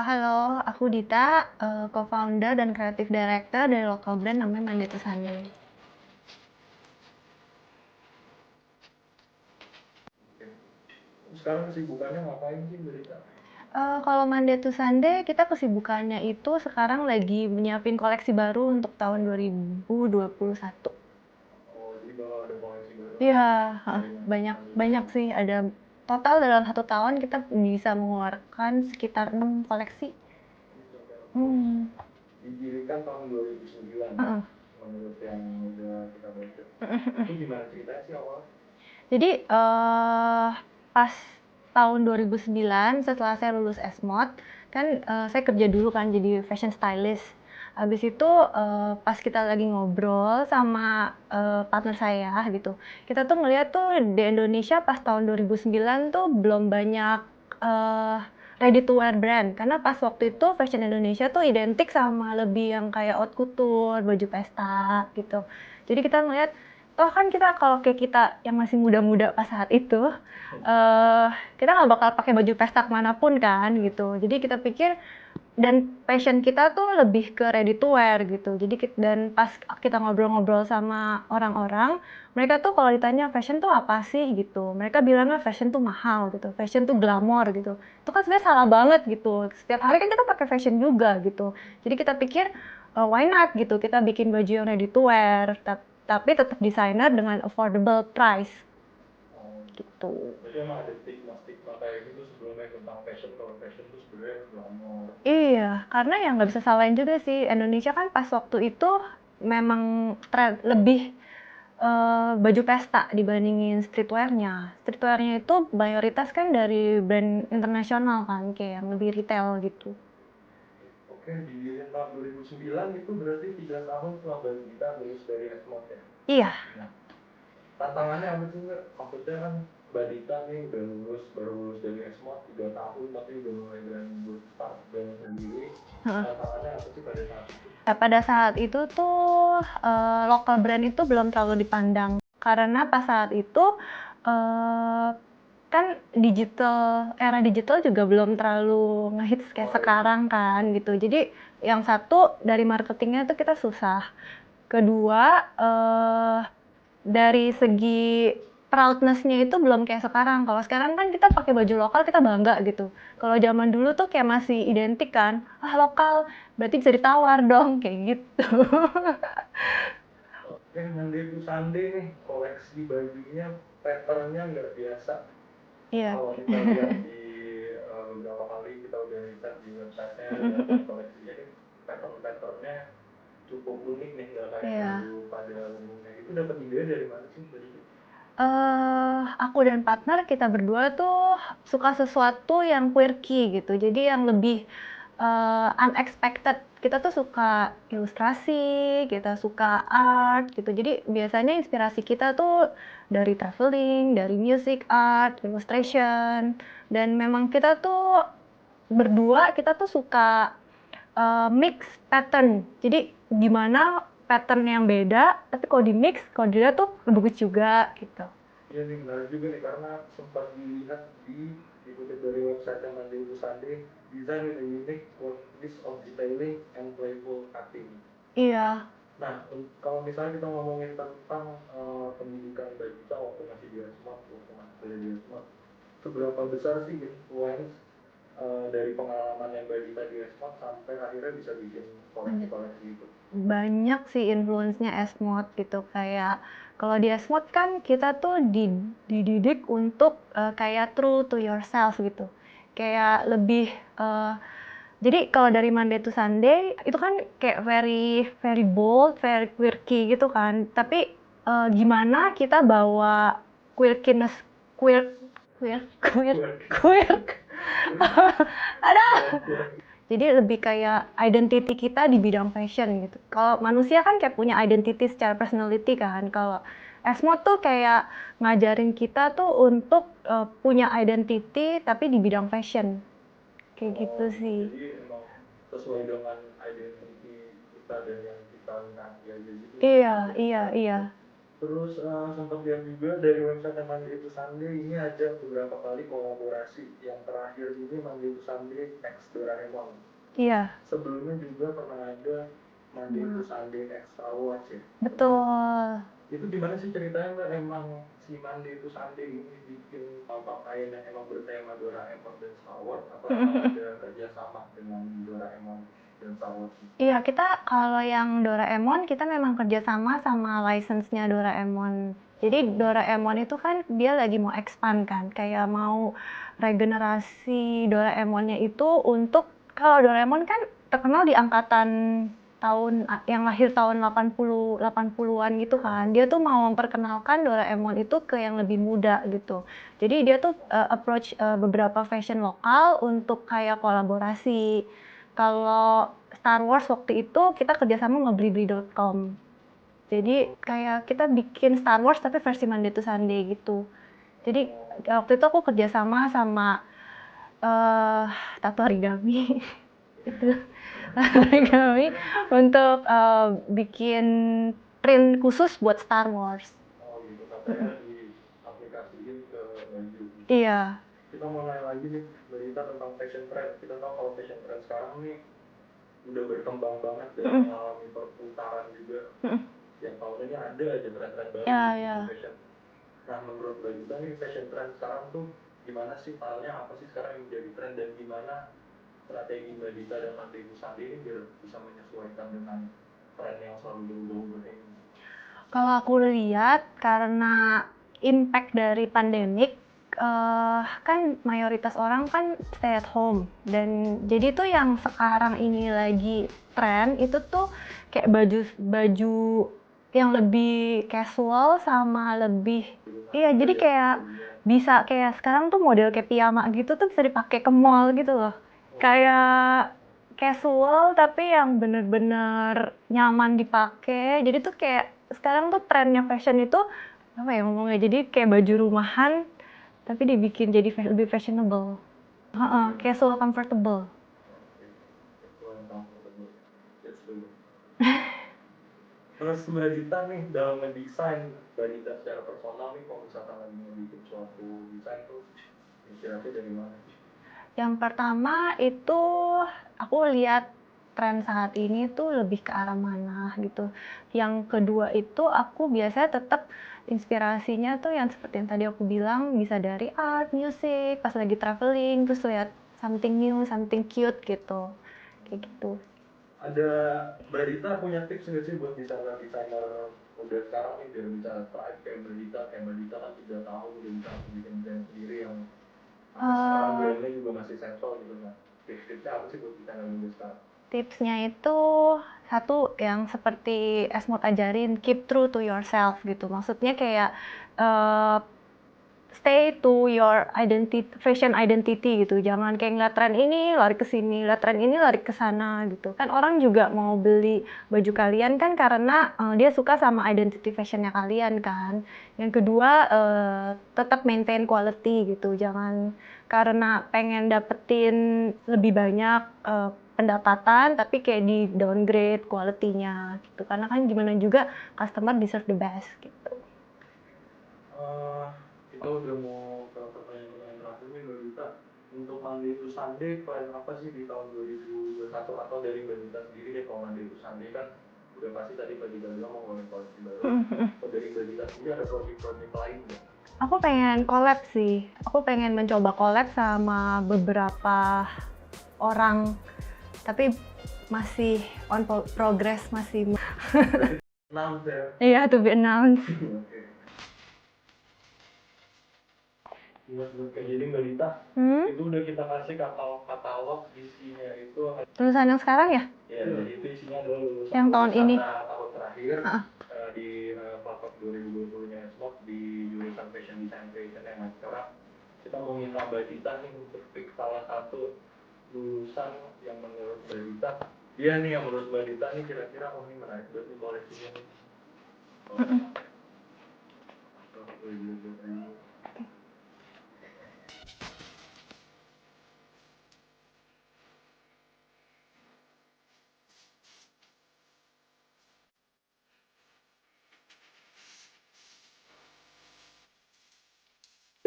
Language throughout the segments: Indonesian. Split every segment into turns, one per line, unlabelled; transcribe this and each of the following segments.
Halo, aku Dita, co-founder dan creative director dari local brand namanya Monday to Sunday.
Sekarang kesibukannya ngapain sih Mbak Rita?
Kalau Monday to Sunday, kita kesibukannya itu sekarang lagi menyiapin koleksi baru untuk tahun 2021.
Oh, jadi kalau ada koleksi baru
Iya,
dari
banyak
Monday to
banyak
Sunday.
sih. Ada total dalam 1 tahun kita bisa mengeluarkan sekitar 6 koleksi.
Gitu, kan.
Hmm.
Didirikan tahun 2009
Heeh.
menurut yang udah kita baca. Itu gimana ceritanya sih awalnya?
Jadi pas tahun 2009 setelah saya lulus S-Mod kan saya kerja dulu kan jadi fashion stylist. Habis itu pas kita lagi ngobrol sama partner saya gitu, kita tuh ngeliat tuh di Indonesia pas tahun 2009 tuh belum banyak eh, ready to wear brand karena pas waktu itu fashion Indonesia tuh identik sama lebih yang kayak haute couture, baju pesta gitu. Jadi kita ngeliat toh kan kita kalau kayak kita yang masih muda-muda pas saat itu, eh kita nggak bakal pakai baju pesta kemanapun kan gitu. Jadi kita pikir dan passion kita tuh lebih ke ready to wear gitu. Jadi dan pas kita ngobrol-ngobrol sama orang-orang, mereka tuh kalau ditanya fashion tuh apa sih gitu, mereka bilangnya fashion tuh mahal gitu, fashion tuh glamor gitu. Itu kan sebenarnya salah banget gitu. Setiap hari kan kita pakai fashion juga gitu. Jadi kita pikir why not gitu, kita bikin baju yang ready to wear, tapi tetap desainer dengan affordable price
Oh,
gitu.
berarti emang ada stigma-stigma kayak gitu sebelumnya tentang fashion, kalau fashion itu sebenarnya glamor.
Iya, karena yang nggak bisa salahin juga sih, Indonesia kan pas waktu itu memang tren lebih baju pesta dibandingin streetwear-nya. Streetwear-nya itu mayoritas kan dari brand internasional kan, kayak yang lebih retail gitu.
Oke, didirikan tahun 2009 itu berarti 3 tahun setelah Mbak Rita lulus dari S-Mod ya?
Iya.
Nah, tantangannya apa sih Mbak? Maksudnya kan Mbak Dita nih udah lulus, baru lulus dari S-Mod 3 tahun tapi udah mulai berani buat start brand sendiri.
Heeh.
Tantangannya apa sih pada saat itu?
Pada saat itu tuh local brand itu belum terlalu dipandang karena pas saat itu eh, kan era digital juga belum terlalu ngehits kayak sekarang kan gitu. Jadi yang satu dari marketingnya tuh kita susah. Kedua dari segi proudness-nya itu belum kayak sekarang. Kalau sekarang kan kita pakai baju lokal kita bangga gitu. Kalau zaman dulu tuh kayak masih identik kan, ah lokal berarti bisa ditawar dong kayak gitu.
Oke, Monday to Sunday nih, koleksi bajunya patternnya nggak biasa.
Iya.
Kalau kita lihat di beberapa kali kita udah lihat di website-nya dan koleksinya ini pattern-patternnya cukup unik nih, nggak kayak
Iya.
baju pada umumnya. Itu dapat ide dari mana sih Mbak Dita?
Aku dan partner kita berdua tuh suka sesuatu yang quirky gitu. Jadi yang lebih unexpected. Kita tuh suka ilustrasi, kita suka art gitu. Jadi biasanya inspirasi kita tuh dari traveling, dari music, art, illustration. Dan memang kita tuh berdua kita tuh suka mix pattern. Jadi gimana pattern yang beda, tapi kalau di mix, kalau dilihat tuh bagus juga gitu.
Iya nih, menarik juga nih karena sempat dilihat dikutip dari website yang Monday to Sunday, design with a unique piece of detailing and playful cutting.
Iya.
Nah, kalau misalnya kita ngomongin tentang pendidikan Mbak Dita waktu masih di Asmat, waktu masih kuliah di Asmat, seberapa besar sih influence dari pengalaman yang Mbak Dita di Asmat sampai akhirnya bisa bikin koleksi-koleksi itu?
Banyak sih influence-nya S-Mod gitu. Kayak kalau di S-Mod kan kita tuh dididik untuk kayak true to yourself gitu. Kayak lebih jadi kalau dari Monday to Sunday itu kan kayak very very bold, very quirky gitu kan. Tapi gimana kita bawa quirkiness, quirk, quirk, quirk, quirk. Ada. Jadi lebih kayak identity kita di bidang fashion gitu. Kalau manusia kan kayak punya identity secara personality kan. Kalau S-Mod tuh kayak ngajarin kita tuh untuk punya identity tapi di bidang fashion. Kayak gitu sih.
Jadi emang sesuai dengan identity kita dan yang kita nanti aja gitu.
Iya, iya, iya.
Terus sempat lihat juga dari website Monday to Sunday ini ada beberapa kali kolaborasi. Yang terakhir ini Monday to Sunday X Doraemon.
Iya,
Sebelumnya juga pernah ada Monday to Sunday X Star Wars ya.
betul.
Itu gimana sih ceritanya Mbak? Emang si Monday to Sunday ini bikin kain yang emang bertema Doraemon dan Star Wars atau emang ada kerjasama dengan Doraemon dan Star Wars?
Iya, kita kalau yang Doraemon, kita memang kerjasama sama license-nya Doraemon. Jadi Doraemon itu kan dia lagi mau expand kan, kayak mau regenerasi Doraemonnya itu untuk, kalau Doraemon kan terkenal di angkatan tahun yang lahir tahun 80-an gitu kan. Dia tuh mau memperkenalkan Doraemon itu ke yang lebih muda gitu. Jadi dia tuh approach beberapa fashion lokal untuk kayak kolaborasi. Kalau Star Wars waktu itu kita kerjasama sama Blibli.com. Jadi kayak kita bikin Star Wars tapi versi Monday to Sunday gitu. Jadi waktu itu aku kerjasama sama uh, Tato Origami itu Origami untuk bikin print khusus buat Star Wars.
Oh gitu, katanya diaplikasiin ke baju.
Iya.
Kita mau nanya lagi nih, berita tentang fashion trend. Kita tahu kalau fashion trend sekarang nih udah berkembang banget dan mengalami perputaran juga. Yang tahun ini ada aja tren-tren baru di fashion. Nah menurut Mbak Dita nih fashion trend sekarang tuh gimana sih, filenya apa sih sekarang yang menjadi tren dan gimana strategi Mbak Dita dan Monday to Sunday ini biar bisa menyesuaikan dengan tren yang selalu berubah-ubah ini?
Kalau aku lihat karena impact dari pandemik, kan mayoritas orang kan stay at home, dan jadi tuh yang sekarang ini lagi tren itu tuh kayak baju yang lebih casual sama lebih, iya, jadi kayak bisa kayak sekarang tuh model kayak piyama gitu tuh bisa dipakai ke mall gitu loh. Kayak casual tapi yang bener-bener nyaman dipakai. Jadi tuh kayak sekarang tuh trennya fashion itu apa ya ngomongnya, jadi kayak baju rumahan tapi dibikin jadi lebih fashionable. Casual comfortable.
Terus Mbak Dita nih dalam mendesain, Mbak Dita secara personal nih kalau misalkan lagi ngebikin suatu desain tuh inspirasi dari mana?
Yang pertama itu aku lihat tren saat ini tuh lebih ke arah mana gitu. Yang kedua itu aku biasanya tetap inspirasinya tuh yang seperti yang tadi aku bilang, bisa dari art, music, pas lagi traveling terus lihat something new, something cute gitu. Kayak gitu.
Ada Mbak Dita punya tips nggak sih buat desainer muda sekarang nih biar bisa thrive kayak Mbak Dita? Kayak Mbak Dita kan 3 tahun udah bisa bikin brand sendiri yang sekarang brandnya juga masih sensor gitu kan. Tips-tipsnya apa sih buat desainer muda sekarang?
Tipsnya itu satu yang seperti Esmod ajarin, keep true to yourself gitu. Maksudnya kayak stay to your identity, fashion identity gitu. Jangan kayak ngeliat tren ini lari ke sini, ngeliat tren ini lari ke sana gitu. Kan orang juga mau beli baju kalian kan karena dia suka sama identity fashionnya kalian kan. Yang kedua tetap maintain quality gitu. Jangan karena pengen dapetin lebih banyak pendapatan tapi kayak di downgrade quality-nya gitu. Karena kan gimana juga customer deserve the best gitu.
Kita udah mau ke pertanyaan terakhir nih Mbak Dita. Untuk Monday to Sunday plan apa sih di tahun 2021 atau dari Mbak Dita sendiri deh? Kalau Monday to Sunday kan udah pasti tadi Mbak Dita bilang mau ngomongin koleksi baru. Kalau dari Mbak Dita sendiri ada project-project lain nggak?
Aku pengen collab sih. Aku pengen mencoba collab sama beberapa orang, tapi masih on progress, masih.
Enam ya.
Iya, to be announced.
Oke. Jadi Mbak Dita, itu udah kita kasih katalog isinya itu.
Tulisan yang sekarang ya?
Ya, jadi itu isinya adalah lulusan
Yang tahun ini.
tahun terakhir di platform 2020-nya Esmod di jurusan Fashion Design Creation yang sekarang kita mau minta Mbak Dita nih untuk pick salah satu lulusan yang menurut Mbak Dita, iya nih yang menurut Mbak Dita nih kira-kira oh ini menarik banget nih koleksinya nih.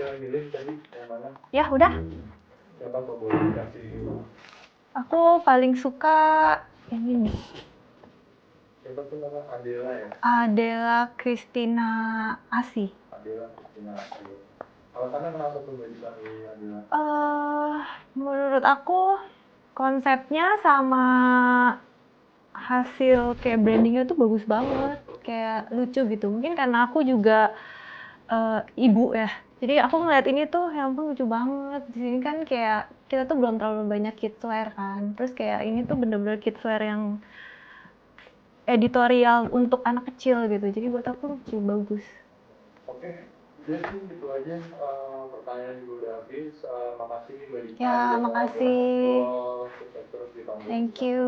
bisa milih tadi yang mana?
Ya udah,
Siapa kok boleh dikasih?
aku paling suka yang ini,
Siapa tuh nama Adela ya?
Adela Christina Asih.
Adela Christina Asih. Alasannya kenapa tuh Mbak Dita milih Adela?
Menurut aku konsepnya sama hasil kayak brandingnya tuh bagus banget, kayak lucu gitu. Mungkin karena aku juga ibu ya, jadi aku ngeliat ini tuh ya ampun lucu banget. Di sini kan kayak kita tuh belum terlalu banyak kidswear kan, terus kayak ini tuh bener-bener kidswear yang editorial untuk anak kecil gitu, jadi buat aku lucu, bagus.
Oke, jadi gitu aja. Pertanyaan juga udah habis. Makasih Mbak Dita.
Ya,
Udah mau
makasih.
ngobrol-ngobrol. Sukses terus di tahun
Thank you.